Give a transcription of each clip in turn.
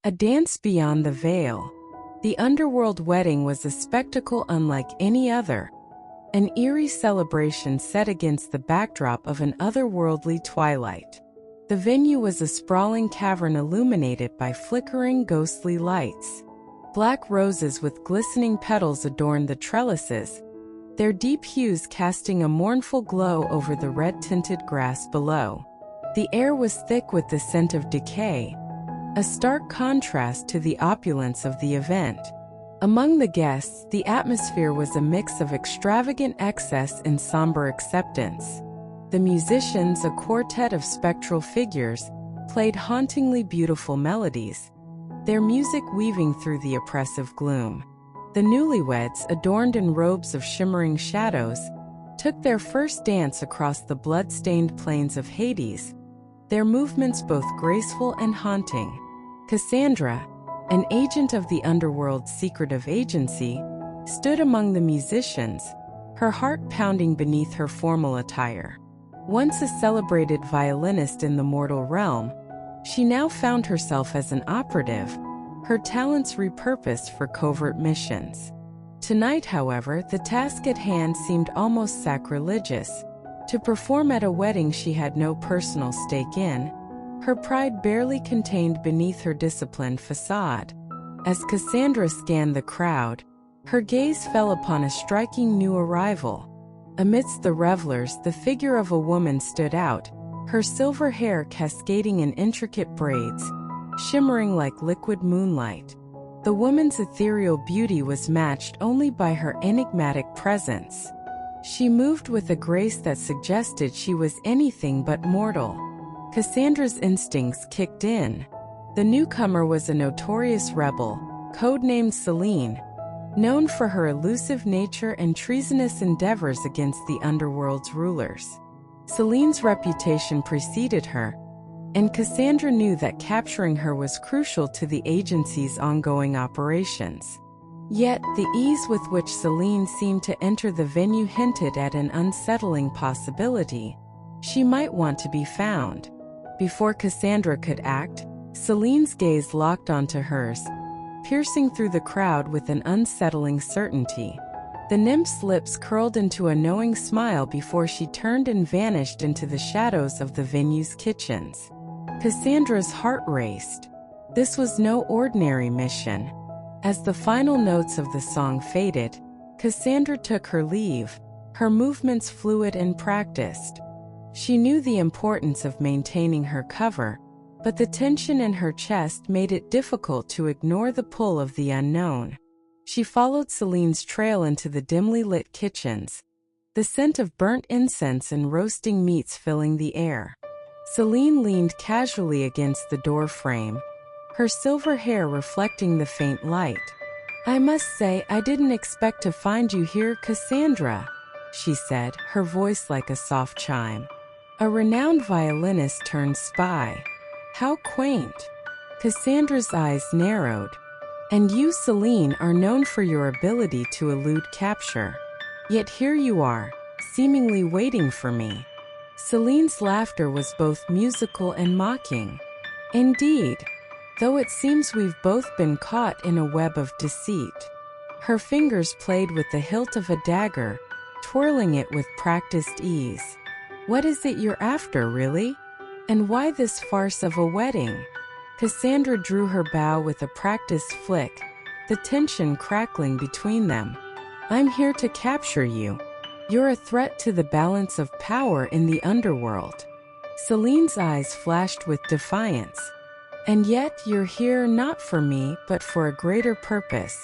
A dance beyond the veil. The underworld wedding was a spectacle unlike any other, an eerie celebration set against the backdrop of an otherworldly twilight. The venue was a sprawling cavern illuminated by flickering ghostly lights. Black roses with glistening petals adorned the trellises, their deep hues casting a mournful glow over the red-tinted grass below. The air was thick with the scent of decay, a stark contrast to the opulence of the event. Among the guests, the atmosphere was a mix of extravagant excess and somber acceptance. The musicians, a quartet of spectral figures, played hauntingly beautiful melodies, their music weaving through the oppressive gloom. The newlyweds, adorned in robes of shimmering shadows, took their first dance across the blood-stained plains of Hades, their movements both graceful and haunting. Cassandra, an agent of the underworld's secretive agency, stood among the musicians, her heart pounding beneath her formal attire. Once a celebrated violinist in the mortal realm, she now found herself as an operative, her talents repurposed for covert missions. Tonight, however, the task at hand seemed almost sacrilegious. To perform at a wedding she had no personal stake in, her pride barely contained beneath her disciplined facade. As Cassandra scanned the crowd, her gaze fell upon a striking new arrival. Amidst the revelers, the figure of a woman stood out, her silver hair cascading in intricate braids, shimmering like liquid moonlight. The woman's ethereal beauty was matched only by her enigmatic presence. She moved with a grace that suggested she was anything but mortal. Cassandra's instincts kicked in. The newcomer was a notorious rebel, codenamed Selene, known for her elusive nature and treasonous endeavors against the underworld's rulers. Selene's reputation preceded her, and Cassandra knew that capturing her was crucial to the agency's ongoing operations. Yet, the ease with which Selene seemed to enter the venue hinted at an unsettling possibility. She might want to be found. Before Cassandra could act, Selene's gaze locked onto hers, piercing through the crowd with an unsettling certainty. The nymph's lips curled into a knowing smile before she turned and vanished into the shadows of the venue's kitchens. Cassandra's heart raced. This was no ordinary mission. As the final notes of the song faded, Cassandra took her leave, her movements fluid and practiced. She knew the importance of maintaining her cover, but the tension in her chest made it difficult to ignore the pull of the unknown. She followed Selene's trail into the dimly lit kitchens, the scent of burnt incense and roasting meats filling the air. Selene leaned casually against the door frame, her silver hair reflecting the faint light. "I must say, I didn't expect to find you here, Cassandra," she said, her voice like a soft chime. A renowned violinist turned spy. How quaint. Cassandra's eyes narrowed. "And you, Selene, are known for your ability to elude capture. Yet here you are, seemingly waiting for me." Selene's laughter was both musical and mocking. "Indeed, though it seems we've both been caught in a web of deceit." Her fingers played with the hilt of a dagger, twirling it with practiced ease. "What is it you're after, really? And why this farce of a wedding?" Cassandra drew her bow with a practiced flick, the tension crackling between them. "I'm here to capture you. You're a threat to the balance of power in the underworld." Selene's eyes flashed with defiance. "And yet you're here not for me but for a greater purpose.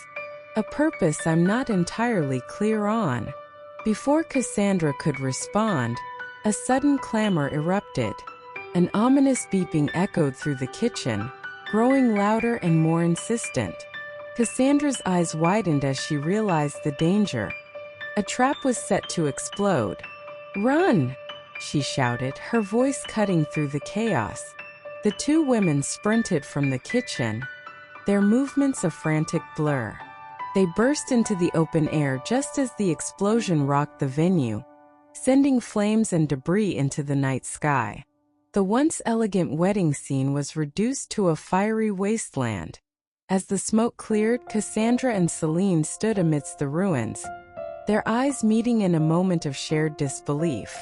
A purpose I'm not entirely clear on." Before Cassandra could respond, a sudden clamor erupted. An ominous beeping echoed through the kitchen, growing louder and more insistent. Cassandra's eyes widened as she realized the danger. A trap was set to explode. "Run!" she shouted, her voice cutting through the chaos. The two women sprinted from the kitchen, their movements a frantic blur. They burst into the open air just as the explosion rocked the venue, sending flames and debris into the night sky. The once elegant wedding scene was reduced to a fiery wasteland. As the smoke cleared, Cassandra and Celine stood amidst the ruins, their eyes meeting in a moment of shared disbelief.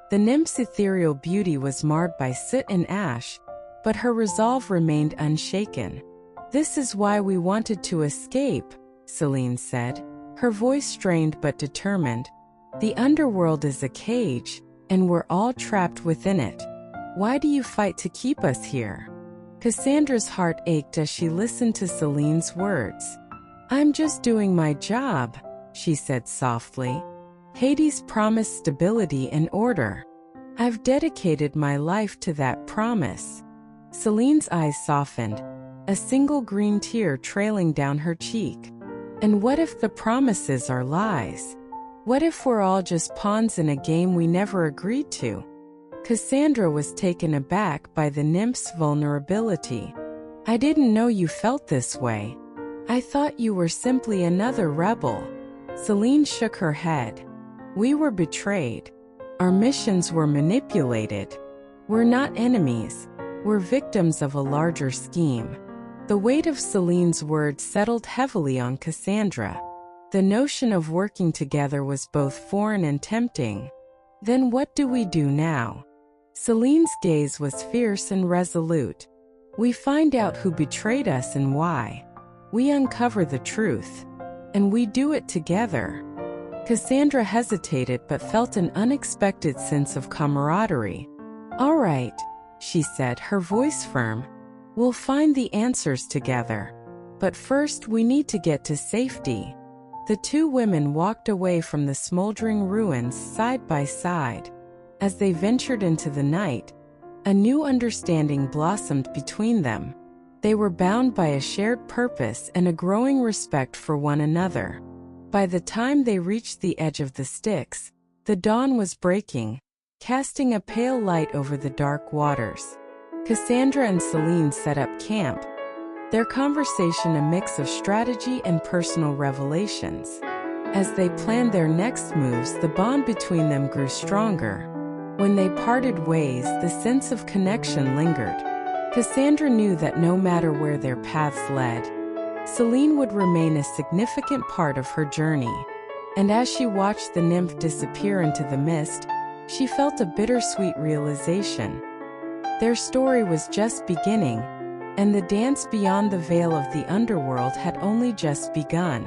The nymph's ethereal beauty was marred by soot and ash, but her resolve remained unshaken. "This is why we wanted to escape," Celine said, her voice strained but determined. "The underworld is a cage, and we're all trapped within it. Why do you fight to keep us here?" Cassandra's heart ached as she listened to Celine's words. "I'm just doing my job," she said softly. "Hades promised stability and order. I've dedicated my life to that promise." Celine's eyes softened, a single green tear trailing down her cheek. "And what if the promises are lies? What if we're all just pawns in a game we never agreed to?" Cassandra was taken aback by the nymph's vulnerability. "I didn't know you felt this way. I thought you were simply another rebel." Celine shook her head. "We were betrayed. Our missions were manipulated. We're not enemies. We're victims of a larger scheme." The weight of Celine's words settled heavily on Cassandra. The notion of working together was both foreign and tempting. "Then what do we do now?" Celine's gaze was fierce and resolute. "We find out who betrayed us and why. We uncover the truth. And we do it together." Cassandra hesitated but felt an unexpected sense of camaraderie. "All right," she said, her voice firm. "We'll find the answers together. But first we need to get to safety." The two women walked away from the smoldering ruins side by side. As they ventured into the night, a new understanding blossomed between them. They were bound by a shared purpose and a growing respect for one another. By the time they reached the edge of the Styx, the dawn was breaking, casting a pale light over the dark waters. Cassandra and Celine set up camp, their conversation a mix of strategy and personal revelations. As they planned their next moves, the bond between them grew stronger. When they parted ways, the sense of connection lingered. Cassandra knew that no matter where their paths led, Celine would remain a significant part of her journey. And as she watched the nymph disappear into the mist, she felt a bittersweet realization. Their story was just beginning, and the dance beyond the veil of the underworld had only just begun.